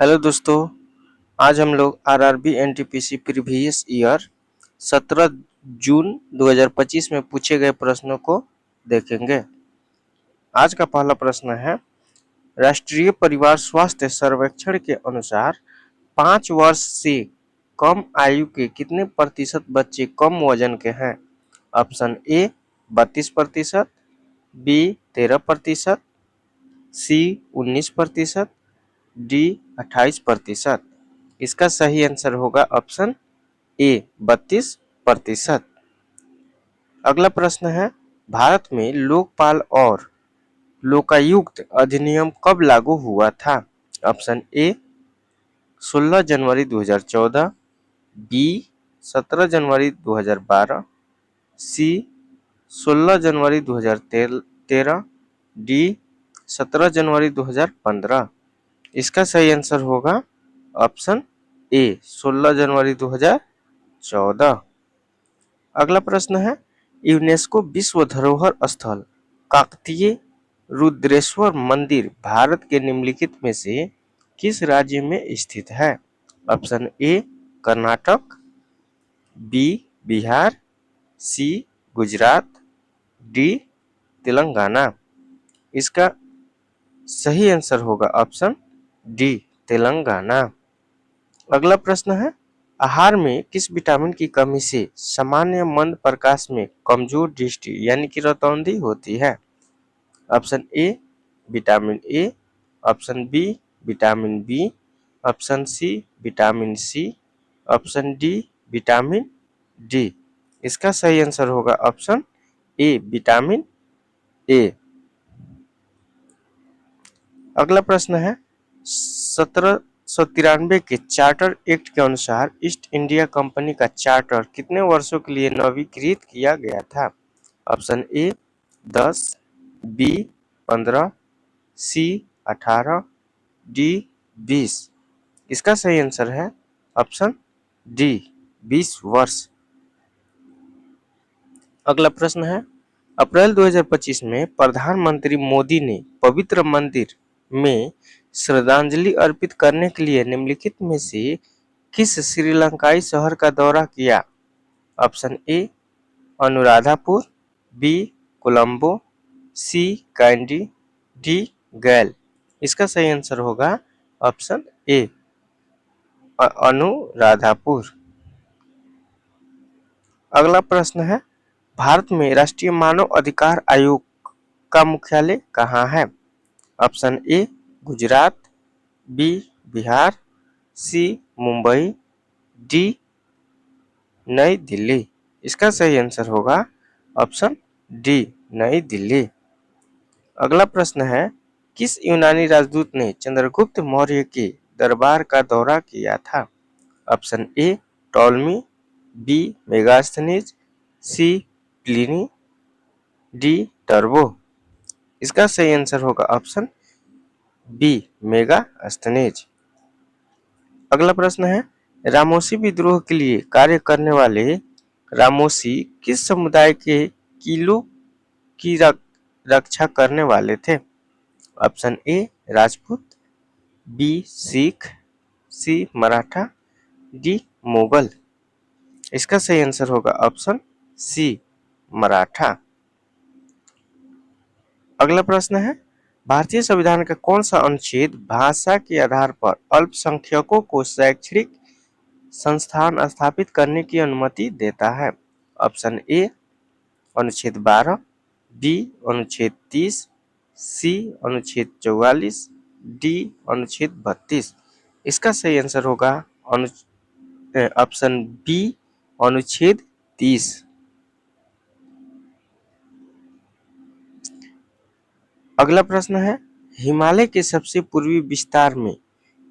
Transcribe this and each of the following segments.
Hello दोस्तों। आज हम लोग आरआरबी एनटीपीसी प्रीवियस ईयर 17 जून 2025 में पूछे गए प्रश्नों को देखेंगे। आज का पहला प्रश्न है, राष्ट्रीय परिवार स्वास्थ्य सर्वेक्षण के अनुसार 5 वर्ष से कम आयु के कितने प्रतिशत बच्चे कम वजन के हैं? Option A 32%, B 13%, C 19%, D 28%। इसका सही आंसर होगा ऑप्शन ए 32%। अगला प्रश्न है, भारत में लोकपाल और लोकायुक्त अधिनियम कब लागू हुआ था? ऑप्शन ए 16 जनवरी 2014, बी 17 जनवरी 2012, सी 16 जनवरी 2013, डी 17 जनवरी 2015। इसका सही आंसर होगा ऑप्शन ए 16 जनवरी 2014। अगला प्रश्न है, यूनेस्को विश्व धरोहर स्थल काकतीय रुद्रेश्वर मंदिर भारत के निम्नलिखित में से किस राज्य में स्थित है? Option A Karnataka, B Bihar, C Gujarat, D Telangana. इसका सही आंसर होगा ऑप्शन डी तेलंगाना। अगला प्रश्न है, आहार में किस विटामिन की कमी से सामान्य मंद प्रकाश में कमजोर दृष्टि यानी कि रतौंधी होती है? Option A vitamin A, option B vitamin B, option C vitamin C, option D vitamin D. इसका सही आंसर होगा ऑप्शन ए विटामिन ए। अगला प्रश्न है, 1793 के चार्टर एक्ट के अनुसार ईस्ट इंडिया कंपनी का चार्टर कितने वर्षों के लिए नवीकृत किया गया था? Option A 10, B 15, C 18, D 20। इसका सही आंसर है ऑप्शन डी 20 वर्ष। अगला प्रश्न है, अप्रैल 2025 में प्रधानमंत्री मोदी ने पवित्र मंदिर में श्रद्धांजलि अर्पित करने के लिए निम्नलिखित में से किस श्रीलंकाई शहर का दौरा किया? Option A Anuradhapura, B Colombo, C Kandy, D Galle. इसका सही आंसर होगा ऑप्शन ए अनुराधापुर। अगला प्रश्न है, भारत में राष्ट्रीय मानव अधिकार आयोग का मुख्यालय कहाँ है? Option A Gujarat, B Bihar, C Mumbai, D New Delhi. इसका सही आंसर होगा ऑप्शन डी नई दिल्ली। अगला प्रश्न है, किस यूनानी राजदूत ने चंद्रगुप्त मौर्य के दरबार का दौरा किया था? Option A Ptolemy, B Megasthenes, C Pliny, D टर्बो। इसका सही आंसर होगा ऑप्शन बी मेगास्थनीज। अगला प्रश्न है, रामोसी विद्रोह के लिए कार्य करने वाले रामोसी किस समुदाय के किलों की रक्षा करने वाले थे? Option A Rajput, B Sikh, C Maratha, D Mughal. इसका सही आंसर होगा ऑप्शन सी मराठा। अगला प्रश्न है, भारतीय संविधान का कौन सा अनुच्छेद भाषा के आधार पर अल्पसंख्यकों को शैक्षणिक संस्थान स्थापित करने की अनुमति देता है? ऑप्शन ए अनुच्छेद 12, बी अनुच्छेद 30, सी अनुच्छेद 44, डी अनुच्छेद 32। इसका सही आंसर होगा ऑप्शन बी अनुच्छेद 30। अगला प्रश्न है, हिमालय के सबसे पूर्वी विस्तार में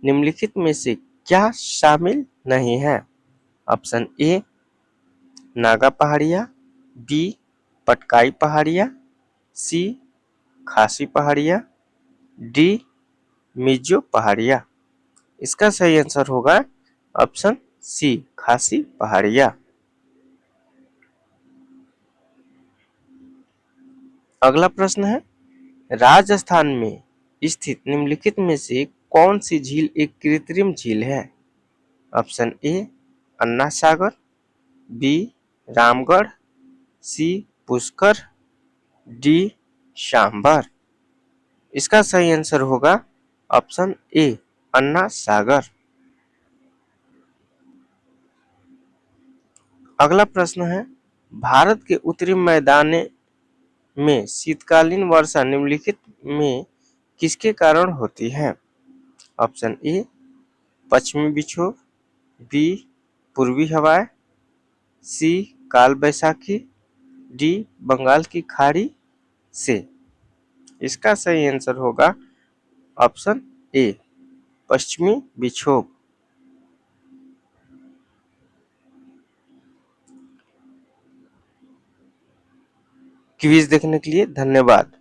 निम्नलिखित में से क्या शामिल नहीं है? ऑप्शन ए नागा पहाड़िया, बी पटकाई पहाड़िया, सी खासी पहाड़िया, डी मिजो पहाड़िया। इसका सही आंसर होगा ऑप्शन सी खासी पहाड़िया। अगला प्रश्न है, राजस्थान में स्थित निम्नलिखित में से कौन सी झील एक कृत्रिम झील है? Option A Anna Sagar, B Ramgarh, C Pushkar, D Sambhar. इसका सही आंसर होगा ऑप्शन ए अन्ना सागर। अगला प्रश्न है, भारत के उत्तरी मैदाने में शीतकालीन वर्षा निम्नलिखित में किसके कारण होती है? ऑप्शन ए पश्चिमी विक्षोभ, बी पूर्वी हवाएं, सी काल बैसाखी, डी बंगाल की खाड़ी से। इसका सही आंसर होगा ऑप्शन ए पश्चिमी विक्षोभ। क्विज देखने के लिए धन्यवाद।